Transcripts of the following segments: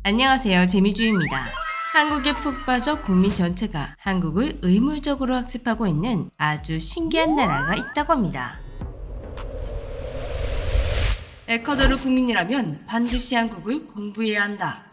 안녕하세요. 재미주입니다. 한국에 푹 빠져 국민 전체가 한국을 의무적으로 학습하고 있는 아주 신기한 나라가 있다고 합니다. 에콰도르 국민이라면 반드시 한국을 공부해야 한다.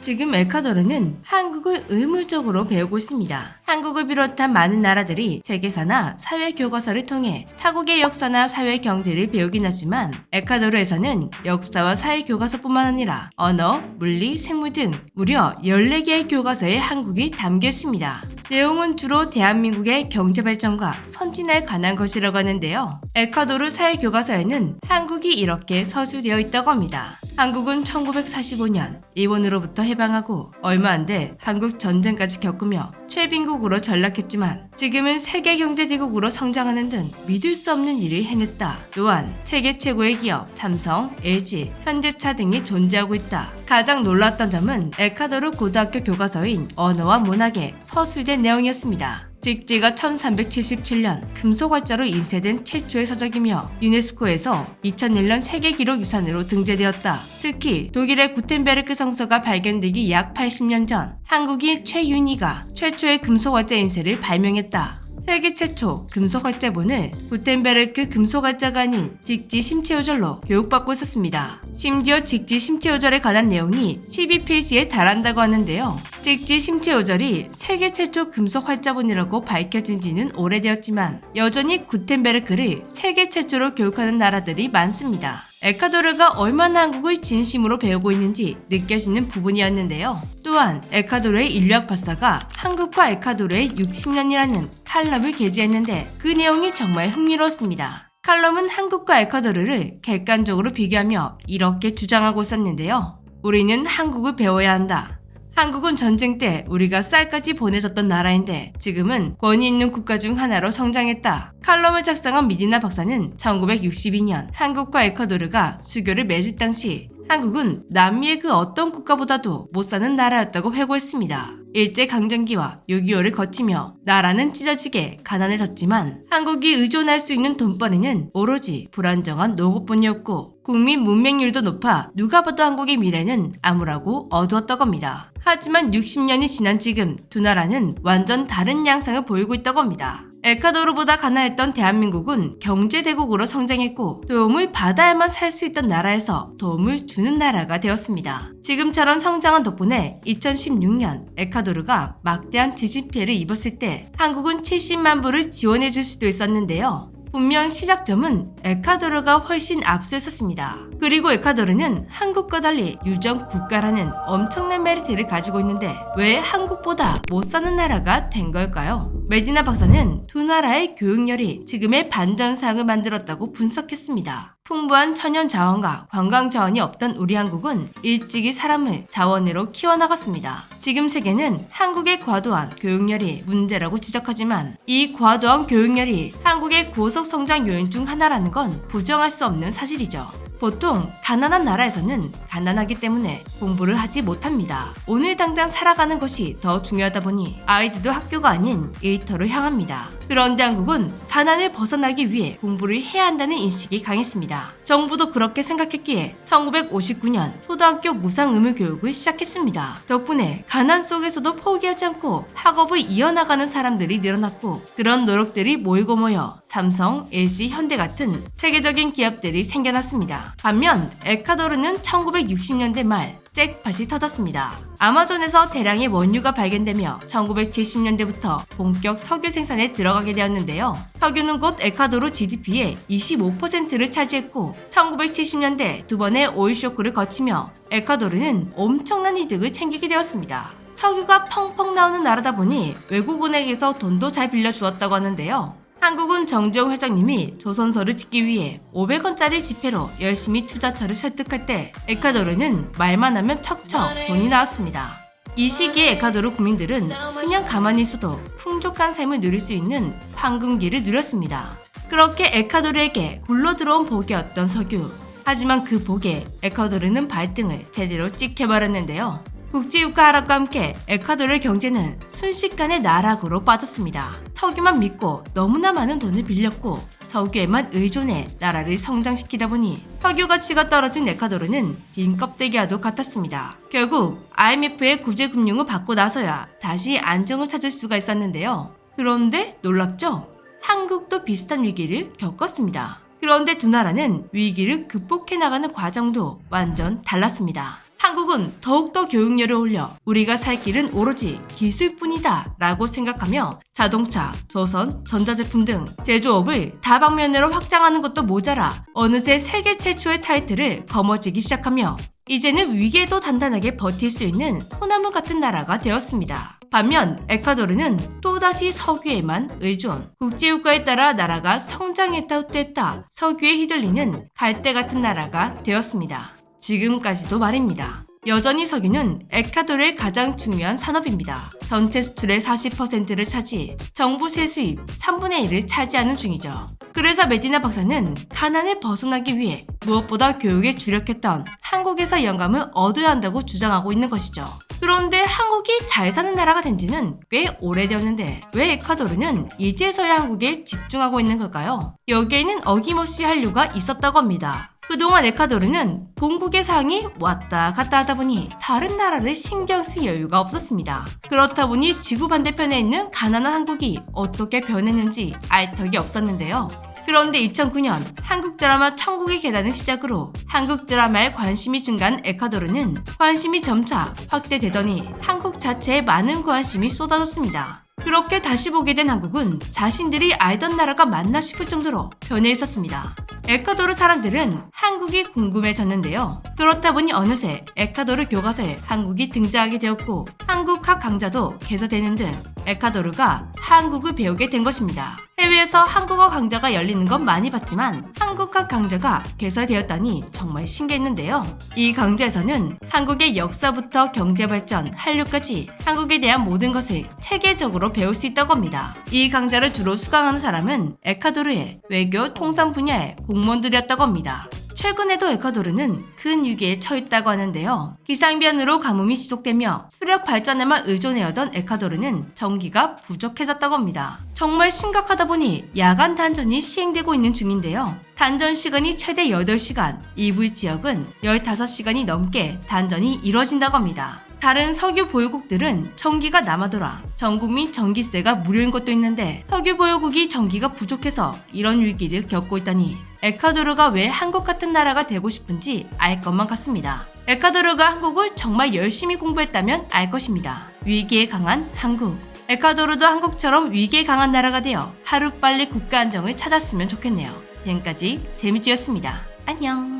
지금 에콰도르는 한국을 의무적으로 배우고 있습니다. 한국을 비롯한 많은 나라들이 세계사나 사회교과서를 통해 타국의 역사나 사회 경제를 배우긴 하지만 에콰도르에서는 역사와 사회교과서뿐만 아니라 언어, 물리, 생물 등 무려 14개의 교과서에 한국이 담겨 있습니다. 내용은 주로 대한민국의 경제발전과 선진화에 관한 것이라고 하는데요. 에콰도르 사회교과서에는 한국이 이렇게 서술되어 있다고 합니다. 한국은 1945년 일본으로부터 해방하고 얼마 안 돼 한국 전쟁까지 겪으며 최빈국으로 전락했지만 지금은 세계 경제대국으로 성장하는 등 믿을 수 없는 일을 해냈다. 또한 세계 최고의 기업 삼성, LG, 현대차 등이 존재하고 있다. 가장 놀랐던 점은 에콰도르 고등학교 교과서인 언어와 문학에 서술된 내용이었습니다. 찍지가 1377년 금속활자로 인쇄된 최초의 서적이며 유네스코에서 2001년 세계기록유산으로 등재되었다. 특히 독일의 구텐베르크 성서가 발견되기 약 80년 전 한국인 최윤희가 최초의 금속활자 인쇄를 발명했다. 세계 최초 금속활자본을 구텐베르크 금속활자가 아닌 직지 심체요절로 교육받고 있었습니다. 심지어 직지 심체요절에 관한 내용이 12페이지에 달한다고 하는데요. 직지 심체요절이 세계 최초 금속활자본이라고 밝혀진 지는 오래되었지만 여전히 구텐베르크를 세계 최초로 교육하는 나라들이 많습니다. 에콰도르가 얼마나 한국을 진심으로 배우고 있는지 느껴지는 부분이었는데요. 또한 에콰도르의 인류학 박사가 한국과 에콰도르의 60년이라는 칼럼을 게재했는데 그 내용이 정말 흥미로웠습니다. 칼럼은 한국과 에콰도르를 객관적으로 비교하며 이렇게 주장하고 있었는데요. 우리는 한국을 배워야 한다. 한국은 전쟁 때 우리가 쌀까지 보내줬던 나라인데 지금은 권위 있는 국가 중 하나로 성장했다. 칼럼을 작성한 미디나 박사는 1962년 한국과 에콰도르가 수교를 맺을 당시 한국은 남미의 그 어떤 국가보다도 못 사는 나라였다고 회고했습니다. 일제강점기와 6.25를 거치며 나라는 찢어지게 가난해졌지만 한국이 의존할 수 있는 돈벌이는 오로지 불안정한 노고뿐이었고 국민 문맹률도 높아 누가 봐도 한국의 미래는 암울하고 어두웠다고 합니다. 하지만 60년이 지난 지금 두 나라는 완전 다른 양상을 보이고 있다고 합니다. 에콰도르보다 가난했던 대한민국은 경제대국으로 성장했고 도움을 받아야만 살 수 있던 나라에서 도움을 주는 나라가 되었습니다. 지금처럼 성장한 덕분에 2016년 에콰도르가 막대한 지진 피해를 입었을 때 한국은 70만 불을 지원해 줄 수도 있었는데요. 분명 시작점은 에콰도르가 훨씬 앞서 있었습니다. 그리고 에콰도르는 한국과 달리 유정 국가라는 엄청난 메리트를 가지고 있는데 왜 한국보다 못 사는 나라가 된 걸까요? 메디나 박사는 두 나라의 교육열이 지금의 반전상을 만들었다고 분석했습니다. 풍부한 천연 자원과 관광 자원이 없던 우리 한국은 일찍이 사람을 자원으로 키워나갔습니다. 지금 세계는 한국의 과도한 교육열이 문제라고 지적하지만 이 과도한 교육열이 한국의 고속 성장 요인 중 하나라는 건 부정할 수 없는 사실이죠. 보통 가난한 나라에서는 가난하기 때문에 공부를 하지 못합니다. 오늘 당장 살아가는 것이 더 중요하다 보니 아이들도 학교가 아닌 일터로 향합니다. 그런데 한국은 가난을 벗어나기 위해 공부를 해야 한다는 인식이 강했습니다. 정부도 그렇게 생각했기에 1959년 초등학교 무상의무교육을 시작했습니다. 덕분에 가난 속에서도 포기하지 않고 학업을 이어나가는 사람들이 늘어났고 그런 노력들이 모이고 모여 삼성, LG, 현대 같은 세계적인 기업들이 생겨났습니다. 반면 에콰도르는 1960년대 말 잭팟이 터졌습니다. 아마존에서 대량의 원유가 발견되며 1970년대부터 본격 석유 생산에 들어가게 되었는데요. 석유는 곧 에콰도르 GDP의 25%를 차지했고 1970년대 두 번의 오일 쇼크를 거치며 에콰도르는 엄청난 이득을 챙기게 되었습니다. 석유가 펑펑 나오는 나라다 보니 외국은행에서 돈도 잘 빌려주었다고 하는데요. 한국은 정재용 회장님이 조선소를 짓기 위해 500원짜리 지폐로 열심히 투자처를 설득할 때 에콰도르는 말만 하면 척척 돈이 나왔습니다. 이 시기에 에콰도르 국민들은 그냥 가만히 있어도 풍족한 삶을 누릴 수 있는 황금기를 누렸습니다. 그렇게 에콰도르에게 굴러들어온 복이었던 석유. 하지만 그 복에 에콰도르는 발등을 제대로 찍혀버렸는데요. 국제유가 하락과 함께 에콰도르의 경제는 순식간에 나락으로 빠졌습니다. 석유만 믿고 너무나 많은 돈을 빌렸고 석유에만 의존해 나라를 성장시키다 보니 석유 가치가 떨어진 에콰도르는 빈 껍데기와도 같았습니다. 결국 IMF의 구제금융을 받고 나서야 다시 안정을 찾을 수가 있었는데요. 그런데 놀랍죠? 한국도 비슷한 위기를 겪었습니다. 그런데 두 나라는 위기를 극복해 나가는 과정도 완전 달랐습니다. 한국은 더욱더 교육열을 올려 우리가 살 길은 오로지 기술뿐이다 라고 생각하며 자동차, 조선, 전자제품 등 제조업을 다방면으로 확장하는 것도 모자라 어느새 세계 최초의 타이틀을 거머쥐기 시작하며 이제는 위기에도 단단하게 버틸 수 있는 소나무 같은 나라가 되었습니다. 반면 에콰도르는 또다시 석유에만 의존, 국제유가에 따라 나라가 성장했다 후퇴했다 석유에 휘둘리는 갈대 같은 나라가 되었습니다. 지금까지도 말입니다. 여전히 석유는 에콰도르의 가장 중요한 산업입니다. 전체 수출의 40%를 차지, 정부 세수입 3분의 1을 차지하는 중이죠. 그래서 메디나 박사는 가난을 벗어나기 위해 무엇보다 교육에 주력했던 한국에서 영감을 얻어야 한다고 주장하고 있는 것이죠. 그런데 한국이 잘 사는 나라가 된 지는 꽤 오래되었는데 왜 에콰도르는 이제서야 한국에 집중하고 있는 걸까요? 여기에는 어김없이 한류가 있었다고 합니다. 그동안 에콰도르는 본국의 상이 왔다 갔다 하다 보니 다른 나라를 신경 쓸 여유가 없었습니다. 그렇다 보니 지구 반대편에 있는 가난한 한국이 어떻게 변했는지 알 턱이 없었는데요. 그런데 2009년 한국 드라마 천국의 계단을 시작으로 한국 드라마에 관심이 증가한 에콰도르는 관심이 점차 확대되더니 한국 자체에 많은 관심이 쏟아졌습니다. 그렇게 다시 보게 된 한국은 자신들이 알던 나라가 맞나 싶을 정도로 변해 있었습니다. 에콰도르 사람들은 한국이 궁금해졌는데요. 그렇다 보니 어느새 에콰도르 교과서에 한국이 등장하게 되었고 한국학 강좌도 개설되는 등 에콰도르가 한국을 배우게 된 것입니다. 해외에서 한국어 강좌가 열리는 건 많이 봤지만 한국학 강좌가 개설되었다니 정말 신기했는데요. 이 강좌에서는 한국의 역사부터 경제발전, 한류까지 한국에 대한 모든 것을 체계적으로 배울 수 있다고 합니다. 이 강좌를 주로 수강하는 사람은 에콰도르의 외교, 통상 분야의 공무원들이었다고 합니다. 최근에도 에콰도르는 큰 위기에 처했다고 하는데요. 기상변으로 가뭄이 지속되며 수력 발전에만 의존해오던 에콰도르는 전기가 부족해졌다고 합니다. 정말 심각하다 보니 야간 단전이 시행되고 있는 중인데요. 단전 시간이 최대 8시간, 일부 지역은 15시간이 넘게 단전이 이뤄진다고 합니다. 다른 석유 보유국들은 전기가 남아돌아 전국민 전기세가 무료인 곳도 있는데 석유 보유국이 전기가 부족해서 이런 위기를 겪고 있다니 에콰도르가 왜 한국 같은 나라가 되고 싶은지 알 것만 같습니다. 에콰도르가 한국을 정말 열심히 공부했다면 알 것입니다. 위기에 강한 한국. 에콰도르도 한국처럼 위기에 강한 나라가 되어 하루빨리 국가 안정을 찾았으면 좋겠네요. 지금까지 재미쥐였습니다. 안녕.